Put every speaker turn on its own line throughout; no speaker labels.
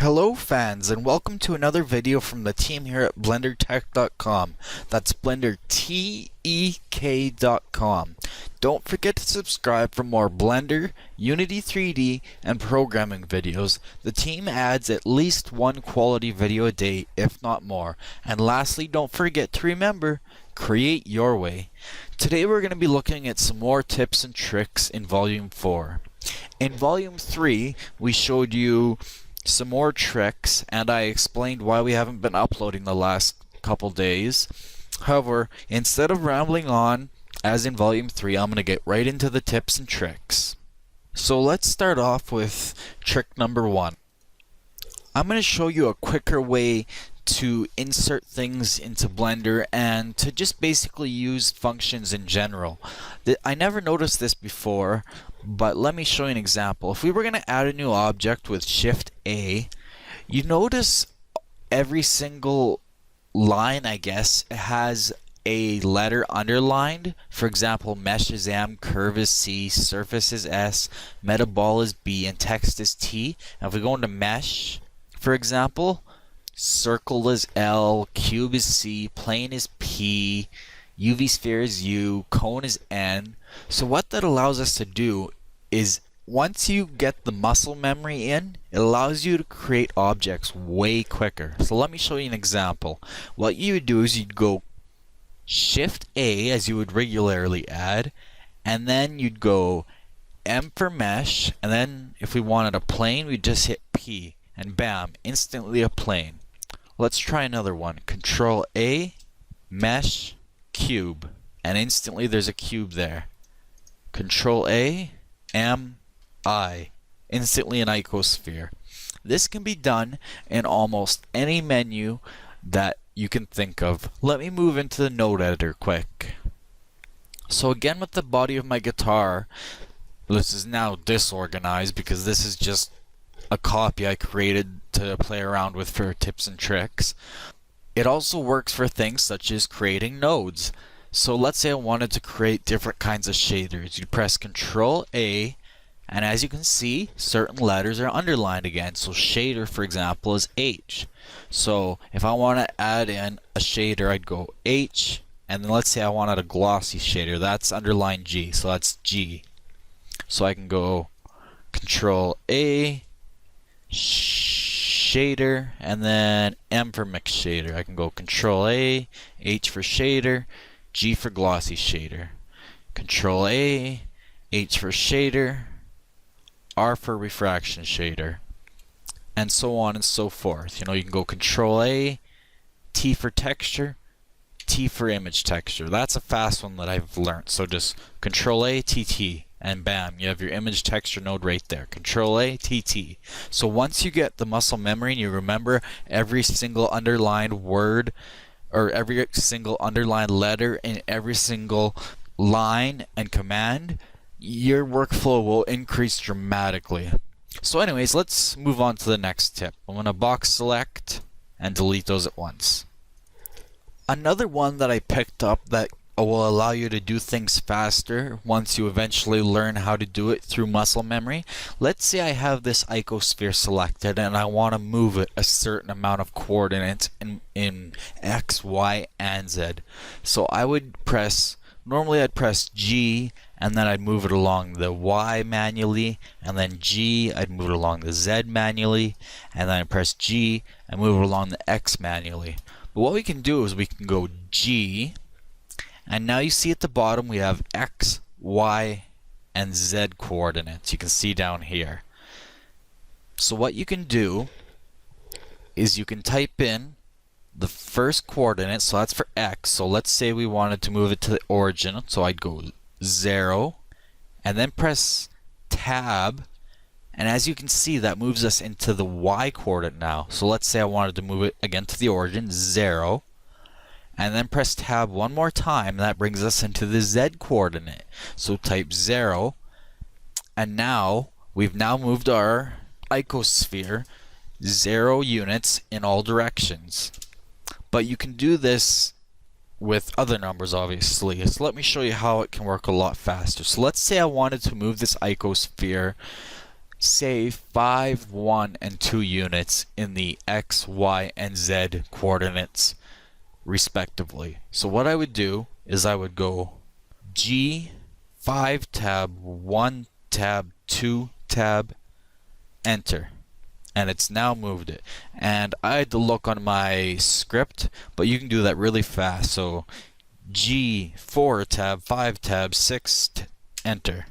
Hello fans, and welcome to another video from the team here at BlenderTech.com. That's BlenderTech.com. Don't forget to subscribe for more Blender, Unity 3D, and programming videos. The team adds at least one quality video a day, if not more. And lastly, don't forget to remember, create your way. Today we're going to be looking at some more tips and tricks in Volume 4. In Volume 3, we showed you some more tricks, and I explained why we haven't been uploading the last couple days. However, instead of rambling on, as in Volume 3, I'm going to get right into the tips and tricks. So let's start off with trick number 1. I'm going to show you a quicker way to insert things into Blender and to just basically use functions in general. I never noticed this before, but let me show you an example. If we were going to add a new object with Shift A, you notice every single line, I guess, has a letter underlined. For example, mesh is M, curve is C, surface is S, metaball is B, and text is T. And if we go into mesh, for example, circle is L, cube is C, plane is P, UV sphere is U, cone is N. So what that allows us to do is, once you get the muscle memory in, it allows you to create objects way quicker. So let me show you an example. What you would do is you'd go Shift A as you would regularly add, and then you'd go M for mesh, and then if we wanted a plane, we'd just hit P, and bam, instantly a plane. Let's try another one. Control A, mesh, cube, and instantly there's a cube there. Control A, M, I, instantly an icosphere. This can be done in almost any menu that you can think of. Let me move into the node editor quick. So again, with the body of my guitar, this is now disorganized because this is just a copy I created to play around with for tips and tricks. It also works for things such as creating nodes. So let's say I wanted to create different kinds of shaders. You press Control A, and as you can see, certain letters are underlined again. So shader, for example, is H. So if I want to add in a shader, I'd go H, and then let's say I wanted a glossy shader. That's underlined G, so that's G. So I can go Control A, shader, and then M for mixed shader. I can go Control A, H for shader, G for glossy shader, Control A, H for shader, R for refraction shader, and so on and so forth. You know, you can go Control A, T for texture, T for image texture. That's a fast one that I've learned. So just Control A, T, T, and bam, you have your image texture node right there. Control A, T, T. So once you get the muscle memory and you remember every single underlined word or every single underlined letter in every single line and command, your workflow will increase dramatically. So anyways, let's move on to the next tip. I'm going to box select and delete those at once. Another one that I picked up that will allow you to do things faster once you eventually learn how to do it through muscle memory. Let's say I have this icosphere selected and I want to move it a certain amount of coordinates in X, Y, and Z. So I would normally I'd press G, and then I'd move it along the Y manually, and then G, I'd move it along the Z manually, and then I'd press G and move it along the X manually. But what we can do is we can go G, and now you see at the bottom we have X, Y, and Z coordinates. You can see down here. So what you can do is you can type in the first coordinate, so that's for X. So let's say we wanted to move it to the origin, so I'd go 0, and then press Tab, and as you can see, that moves us into the Y coordinate now. So let's say I wanted to move it again to the origin, 0, and then press Tab one more time, and that brings us into the Z coordinate. So type 0, and now we've moved our icosphere 0 units in all directions. But you can do this with other numbers, obviously. So let me show you how it can work a lot faster. So let's say I wanted to move this icosphere say 5, 1, and 2 units in the X, Y, and Z coordinates respectively. So what I would do is I would go G, 5 tab, 1 tab, 2 tab, enter. And it's now moved it. And I had to look on my script, but you can do that really fast. So G, 4 tab, 5 tab, 6, enter.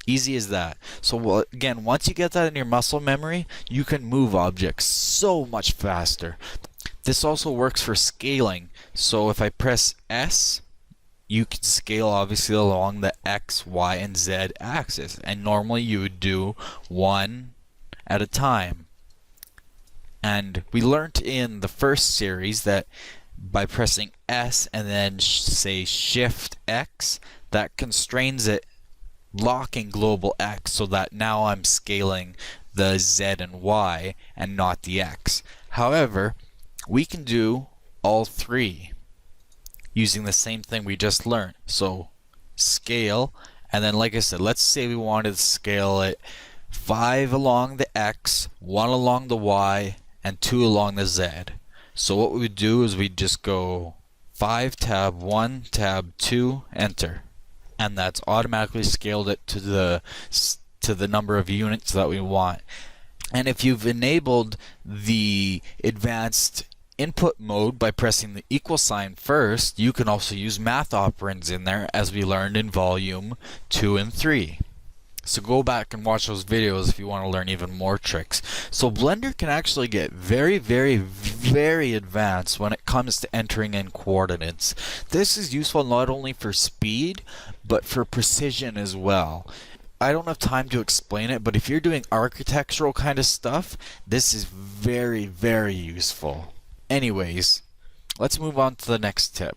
Easy as that. So again, once you get that in your muscle memory, you can move objects so much faster. This also works for scaling. So if I press S, you can scale obviously along the X, Y, and Z axis. And normally you would do one at a time. And we learned in the first series that by pressing S and then say Shift X, that constrains it, locking global X, so that now I'm scaling the Z and Y and not the X. However, we can do all three using the same thing we just learned. So scale, and then like I said, let's say we wanted to scale it 5 along the X, 1 along the Y, and 2 along the Z. So what we would do is we'd just go 5 tab, 1 tab, 2, enter. And that's automatically scaled it to the number of units that we want. And if you've enabled the advanced input mode by pressing the equal sign first, you can also use math operands in there, as we learned in volume 2 and 3. So go back and watch those videos if you want to learn even more tricks. So Blender can actually get very, very, very advanced when it comes to entering in coordinates. This is useful not only for speed, but for precision as well. I don't have time to explain it, but if you're doing architectural kind of stuff, this is very, very useful. Anyways, let's move on to the next tip.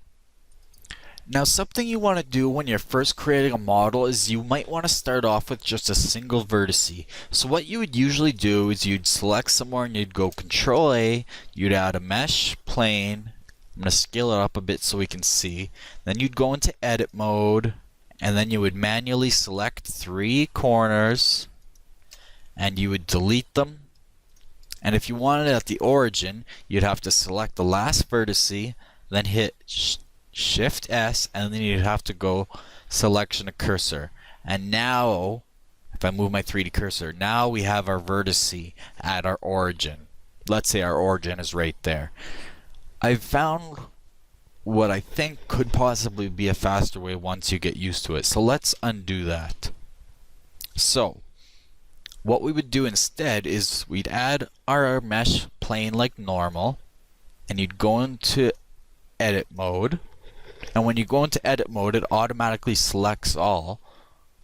Now, something you want to do when you're first creating a model is you might want to start off with just a single vertice. So what you would usually do is you'd select somewhere and you'd go Control A, you'd add a mesh plane. I'm going to scale it up a bit so we can see. Then you'd go into edit mode, and then you would manually select 3 corners, and you would delete them. And if you wanted it at the origin, you'd have to select the last vertice, then hit Shift S, and then you'd have to go selection of cursor. And now, if I move my 3D cursor, now we have our vertice at our origin. Let's say our origin is right there. I've found what I think could possibly be a faster way once you get used to it. So let's undo that. So what we would do instead is we'd add our mesh plane like normal, and you'd go into edit mode. And when you go into edit mode, it automatically selects all.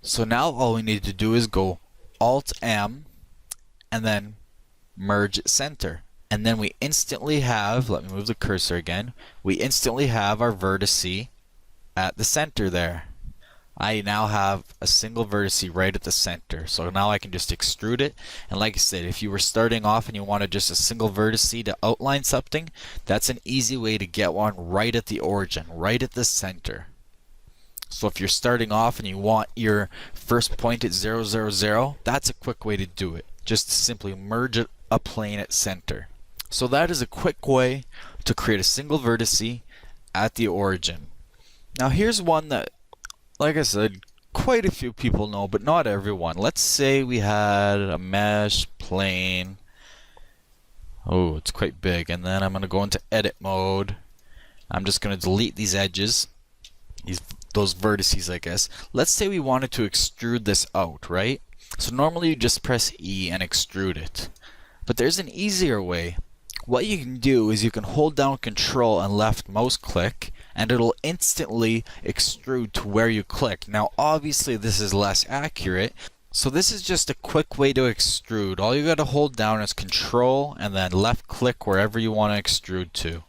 So now all we need to do is go Alt M and then merge center. And then we instantly have, let me move the cursor again, we instantly have our vertice at the center there. I now have a single vertice right at the center. So now I can just extrude it. And like I said, if you were starting off and you wanted just a single vertice to outline something, that's an easy way to get one right at the origin, right at the center. So if you're starting off and you want your first point at 0, 0, 0, that's a quick way to do it. Just to simply merge a plane at center. So that is a quick way to create a single vertice at the origin. Now here's one that, like I said, quite a few people know, but not everyone. Let's say we had a mesh plane. Oh, it's quite big. And then I'm going to go into edit mode. I'm just going to delete these edges, those vertices, I guess. Let's say we wanted to extrude this out, right? So normally you just press E and extrude it. But there's an easier way. What you can do is you can hold down Control and left mouse click, and it'll instantly extrude to where you click. Now obviously this is less accurate, so this is just a quick way to extrude. All you gotta hold down is Control and then left click wherever you want to extrude to.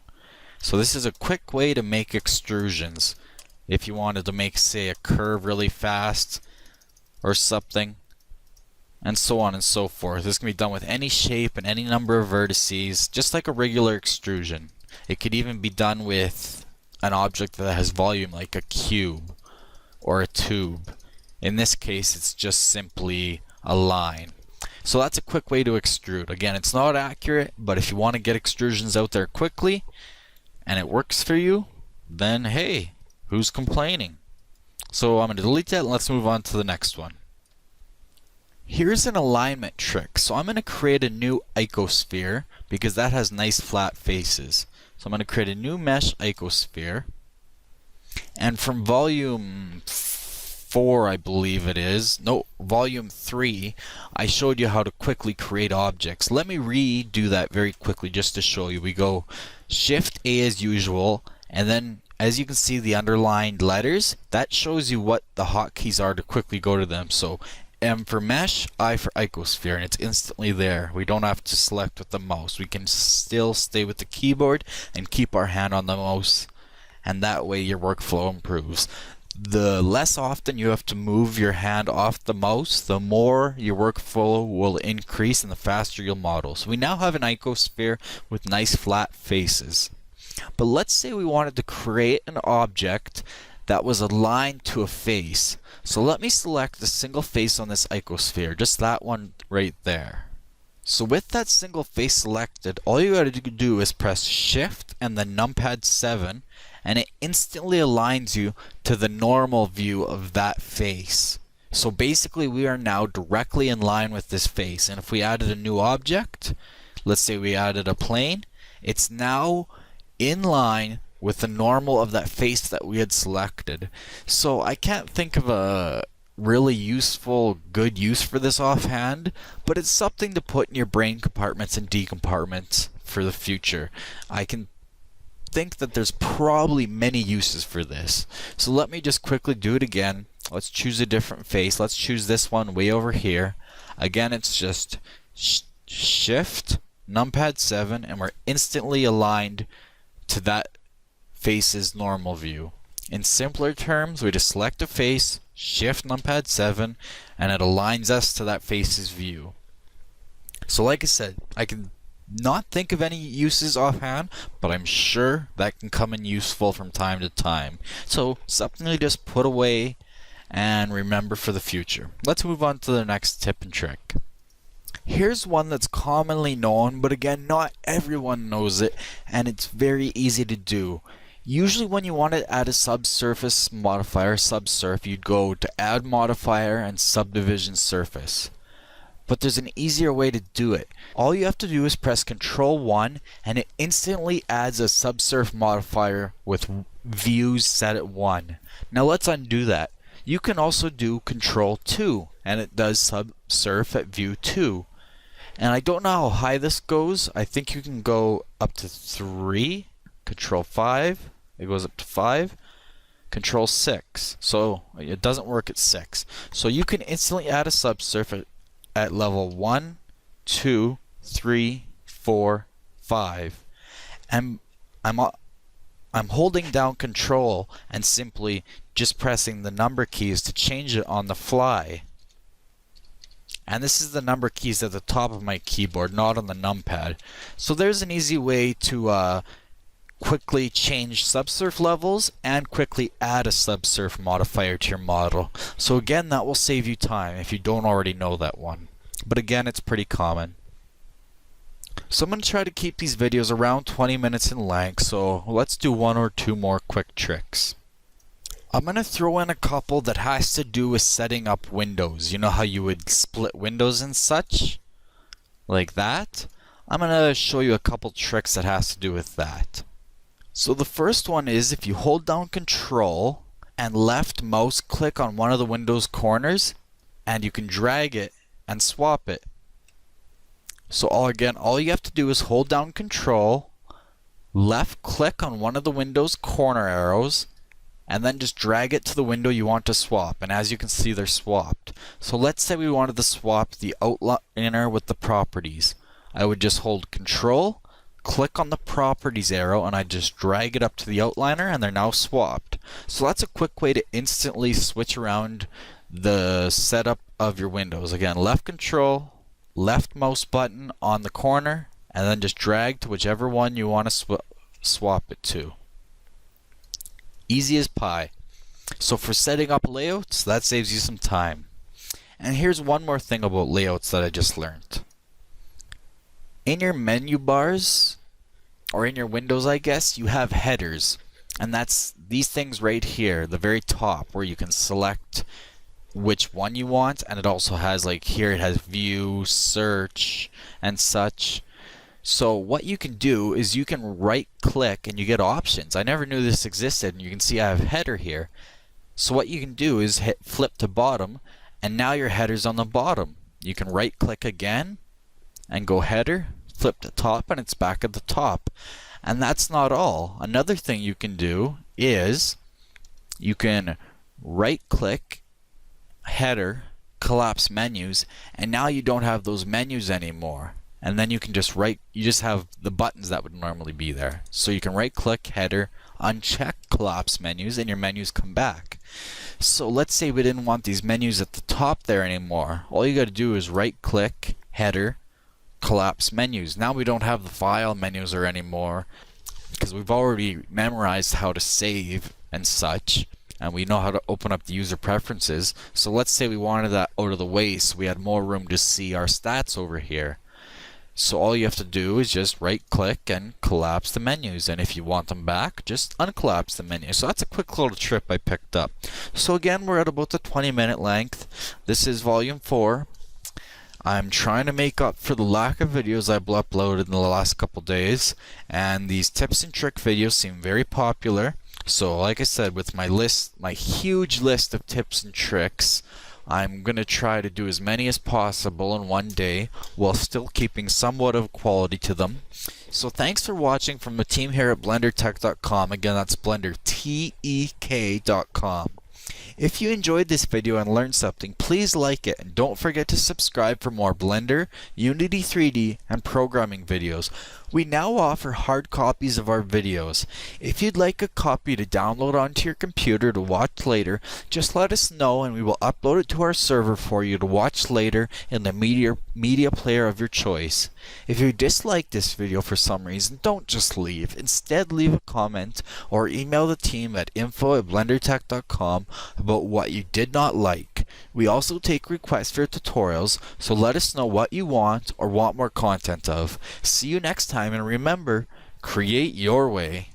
So this is a quick way to make extrusions. If you wanted to make, say, a curve really fast or something, and so on and so forth. This can be done with any shape and any number of vertices, just like a regular extrusion. It could even be done with an object that has volume, like a cube or a tube. In this case, it's just simply a line. So that's a quick way to extrude. Again, it's not accurate, but if you want to get extrusions out there quickly and it works for you, then hey, who's complaining? So I'm going to delete that and let's move on to the next one. Here's an alignment trick. So I'm going to create a new icosphere because that has nice flat faces. So I'm going to create a new mesh icosphere. And from volume 4, I believe it is, no, volume 3, I showed you how to quickly create objects. Let me redo that very quickly just to show you. We go Shift A as usual, and then as you can see the underlined letters, that shows you what the hotkeys are to quickly go to them. So M for mesh, I for icosphere, and it's instantly there. We don't have to select with the mouse. We can still stay with the keyboard and keep our hand on the mouse, and that way your workflow improves. The less often you have to move your hand off the mouse, the more your workflow will increase and the faster you'll model. So we now have an icosphere with nice flat faces. But let's say we wanted to create an object that was aligned to a face. So let me select the single face on this icosphere, just that one right there. So with that single face selected, all you gotta do is press Shift and then numpad 7, and it instantly aligns you to the normal view of that face. So basically we are now directly in line with this face, and if we added a new object, let's say we added a plane, it's now in line with the normal of that face that we had selected. So I can't think of a really useful, good use for this offhand, but it's something to put in your brain compartments and D compartments for the future. I can think that there's probably many uses for this. So let me just quickly do it again. Let's choose a different face. Let's choose this one way over here. Again, it's just Shift, numpad 7, and we're instantly aligned to that face's normal view. In simpler terms, we just select a face, Shift numpad 7, and it aligns us to that face's view. So like I said, I can not think of any uses offhand, but I'm sure that can come in useful from time to time. So something to just put away and remember for the future. Let's move on to the next tip and trick. Here's one that's commonly known, but again, not everyone knows it, and it's very easy to do. Usually when you want to add a subsurface modifier, subsurf, you'd go to Add Modifier and Subdivision Surface. But there's an easier way to do it. All you have to do is press Ctrl 1 and it instantly adds a subsurf modifier with views set at 1. Now let's undo that. You can also do Ctrl 2 and it does subsurf at view 2. And I don't know how high this goes. I think you can go up to 3. Ctrl 5. It goes up to 5. Control 6. So it doesn't work at 6. So you can instantly add a subsurf at level 1, 2, 3, 4, 5. And I'm holding down Control and simply just pressing the number keys to change it on the fly. And this is the number keys at the top of my keyboard, not on the numpad. So there's an easy way to quickly change subsurf levels and quickly add a subsurf modifier to your model. So again, that will save you time if you don't already know that one. But again, it's pretty common. So I'm going to try to keep these videos around 20 minutes in length, so let's do one or two more quick tricks. I'm going to throw in a couple that has to do with setting up windows. You know how you would split windows and such? Like that? I'm going to show you a couple tricks that has to do with that. So the first one is if you hold down Control and left mouse click on one of the window's corners, and you can drag it and swap it. So all you have to do is hold down Control, left click on one of the window's corner arrows, and then just drag it to the window you want to swap. And as you can see, they're swapped. So let's say we wanted to swap the outliner with the properties. I would just hold Control, click on the properties arrow, and I just drag it up to the outliner, and they're now swapped. So that's a quick way to instantly switch around the setup of your windows. Again, left Control, left mouse button on the corner, and then just drag to whichever one you want to swap it to. Easy as pie. So for setting up layouts, that saves you some time. And here's one more thing about layouts that I just learned. In your menu bars, or in your windows I guess, you have headers. And that's these things right here, the very top, where you can select which one you want, and it also has, like here it has view, search, and such. So what you can do is you can right click and you get options. I never knew this existed, and you can see I have header here. So what you can do is hit flip to bottom, and now your header's on the bottom. You can right click again and go header, flip to top, and it's back at the top. And that's not all. Another thing you can do is you can right click, header, collapse menus, and now you don't have those menus anymore. And then you can just you just have the buttons that would normally be there. So you can right click, header, uncheck collapse menus, and your menus come back. So let's say we didn't want these menus at the top there anymore. All you got to do is right click, header, collapse menus. Now we don't have the file menus or anymore, because we've already memorized how to save and such, and we know how to open up the user preferences. So let's say we wanted that out of the way so we had more room to see our stats over here. So all you have to do is just right click and collapse the menus, and if you want them back, just uncollapse the menu. So that's a quick little trip I picked up. So again, we're at about the 20-minute length. This is volume 4. I'm trying to make up for the lack of videos I've uploaded in the last couple days, and these tips and trick videos seem very popular. So like I said, with my huge list of tips and tricks, I'm going to try to do as many as possible in one day while still keeping somewhat of quality to them. So thanks for watching from the team here at BlenderTech.com. Again, that's BlenderTek.com. If you enjoyed this video and learned something, please like it, and don't forget to subscribe for more Blender, Unity 3D, and programming videos. We now offer hard copies of our videos. If you'd like a copy to download onto your computer to watch later, just let us know and we will upload it to our server for you to watch later in the media player of your choice. If you dislike this video for some reason, don't just leave. Instead, leave a comment or email the team at info@blendertech.com about what you did not like. We also take requests for tutorials, so let us know what you want or want more content of. See you next time, and remember, create your way.